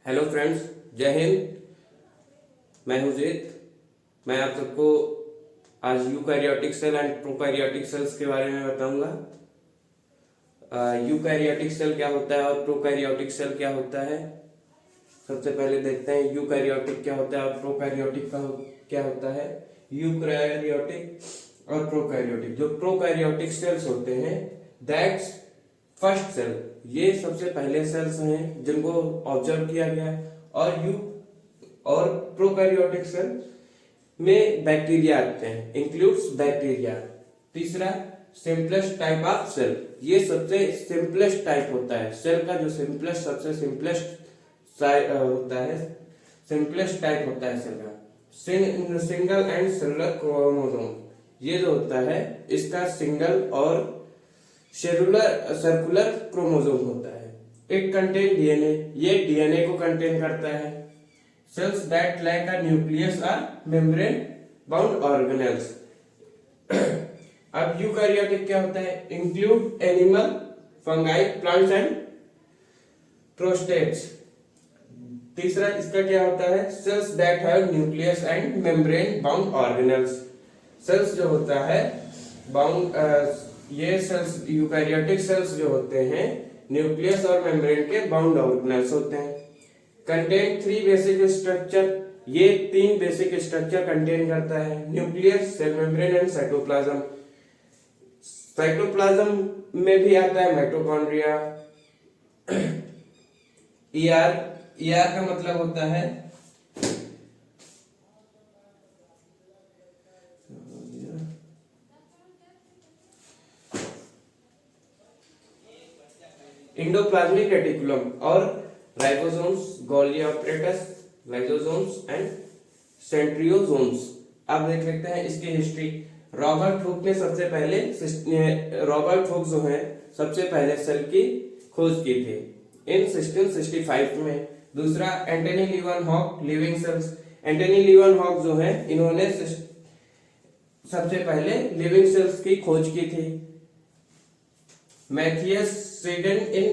Hello friends, जय हिंद। मैं हूं जीत। मैं आप सबको आज eukaryotic cell and prokaryotic cells के बारे में बताऊंगा। यूकैरियोटिक सेल क्या होता है और प्रोकैरियोटिक सेल क्या होता है। सबसे पहले देखते हैं यूकैरियोटिक क्या होता है और प्रोकैरियोटिक क्या होता है। यूकैरियोटिक और प्रोकैरियोटिक, जो प्रोकैरियोटिक सेल्स होते हैं दैट्स फर्स्ट सेल, ये सबसे पहले सेल्स हैं जिनको ऑब्जर्व किया गया है। और प्रोकैरियोटिक सेल में बैक्टीरिया आते हैं, इंक्लूड्स बैक्टीरिया। तीसरा, सिंपलेस्ट टाइप ऑफ सेल, ये सबसे सिंपलेस्ट टाइप होता है सेल का, जो सबसे सिंपलेस्ट होता है, सिंपलेस्ट टाइप होता है सेल का। सिंगल एंड सेलुलर क्रोमोसोम, ये जो होता है इसका सिंगल और सर्कुलर क्रोमोसोम होता है। इट कंटेन डीएनए, ये डीएनए को कंटेन करता है। Cells that lack a nucleus or membrane bound organelles. अब यूकैरियोटिक क्या होता है? Include animal, fungi, plants and protists. तीसरा इसका क्या होता है? Cells that have nucleus and membrane bound organelles. Cells जो होता है ये सेल्स, यूकैरियोटिक सेल्स जो होते हैं न्यूक्लियस और मेम्ब्रेन के बाउंड ऑर्गेनेल्स होते हैं। कंटेन 3 बेसिक स्ट्रक्चर, ये 3 बेसिक स्ट्रक्चर कंटेन करता है। Nucleus, cell membrane and cytoplasm. Cytoplasm में भी आता है माइटोकॉन्ड्रिया। ईआर का मतलब होता है इंडोप्लाज्मिक रेटिकुलम, और ribosomes, Golgi apparatus, lysosomes and centrosomes. अब देख लेते हैं इसकी हिस्ट्री। रॉबर्ट हुक जो है सबसे पहले सेल की खोज की थी इन 1665 में। दूसरा, एंटनी लीवनहॉक, लिविंग सेल्स। एंटनी लीवनहॉक जो है इन्होंने सबसे पहले लिविंग सेल्स की खोज की थी। Matthias Schleiden in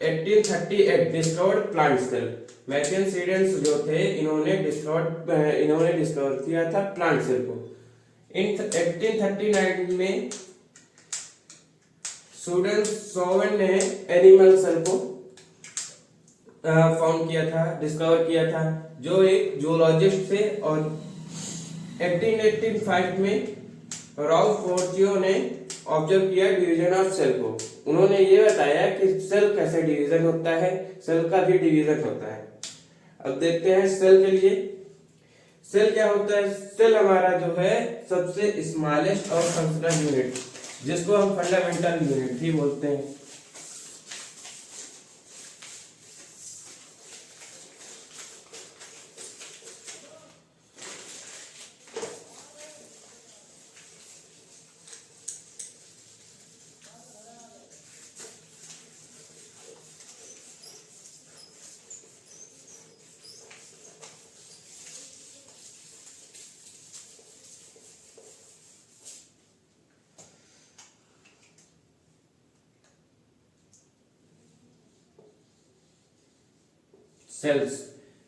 1838 discovered plant cell. Matthias Schleiden जो थे इन्होंने डिस्कवर किया था प्लांट सेल को। इन 1839 में सोवेन ने एनिमल सेल को फाउंड किया था, डिस्कवर किया था, जो एक जूलॉजिस्ट थे। और 1885 में राउथ फोर्टियो ने ऑब्जर्व किया डिवीजन ऑफ सेल को। उन्होंने ये बताया कि सेल कैसे डिवीजन होता है, सेल का भी डिवीजन होता है। अब देखते हैं सेल के लिए। सेल क्या होता है? सेल हमारा जो है सबसे स्मॉलेस्ट और फंक्शनल यूनिट, जिसको हम फंडामेंटल यूनिट भी बोलते हैं।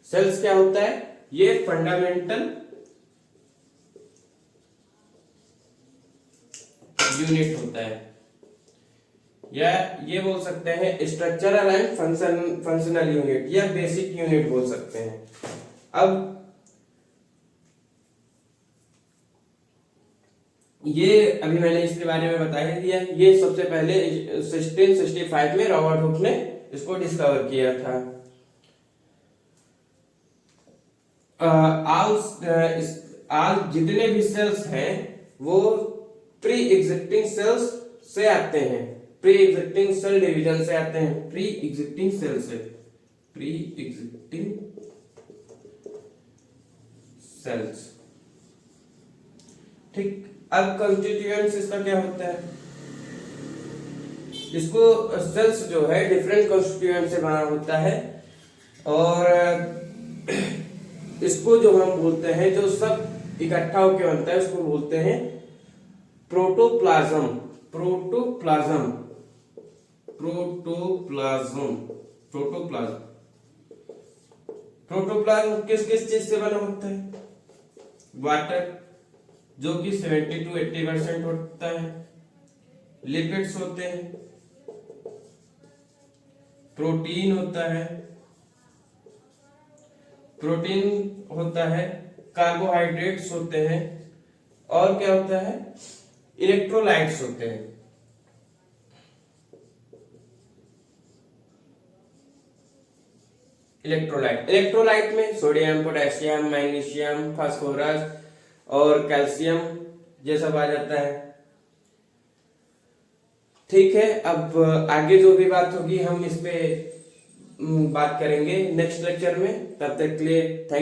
सेल्स क्या होता है? ये फंडामेंटल यूनिट होता है, या ये बोल सकते हैं स्ट्रक्चरल एंड फंक्शनल यूनिट, या बेसिक यूनिट बोल सकते हैं। अब ये अभी मैंने इसके बारे में बता ही दिया। ये सबसे पहले 1665 में रॉबर्ट हुक ने इसको डिस्कवर किया था। आज जितने भी सेल्स हैं वो प्री एग्जिस्टिंग सेल्स से आते हैं, प्री एग्जिस्टिंग सेल डिवीजन से आते हैं, प्री एग्जिस्टिंग सेल से, प्री एग्जिस्टिंग सेल्स। ठीक। अब कंस्टिट्यूएंट्स इसका क्या होता है? इसको सेल्स जो है डिफरेंट कंस्टिट्यूएंट से बना होता है, और इसको जो हम बोलते हैं, जो सब इकट्ठा होकर बनता है, उसको बोलते हैं प्रोटोप्लाज्म। प्रोटोप्लाज्म प्रोटोप्लाज्म किस किस चीज से बना होता है? वाटर जो कि 70 to 80% होता है, लिपिड्स होते हैं, प्रोटीन होता है, कार्बोहाइड्रेट्स होते हैं, और क्या होता है? इलेक्ट्रोलाइट्स होते हैं। इलेक्ट्रोलाइट में सोडियम, पोटेशियम, मैग्नीशियम, फास्फोरस और कैल्शियम ये सब आ जाता है। ठीक है, अब आगे जो भी बात होगी हम इस पे बात करेंगे नेक्स्ट लेक्चर में। तब तक के लिए थैंक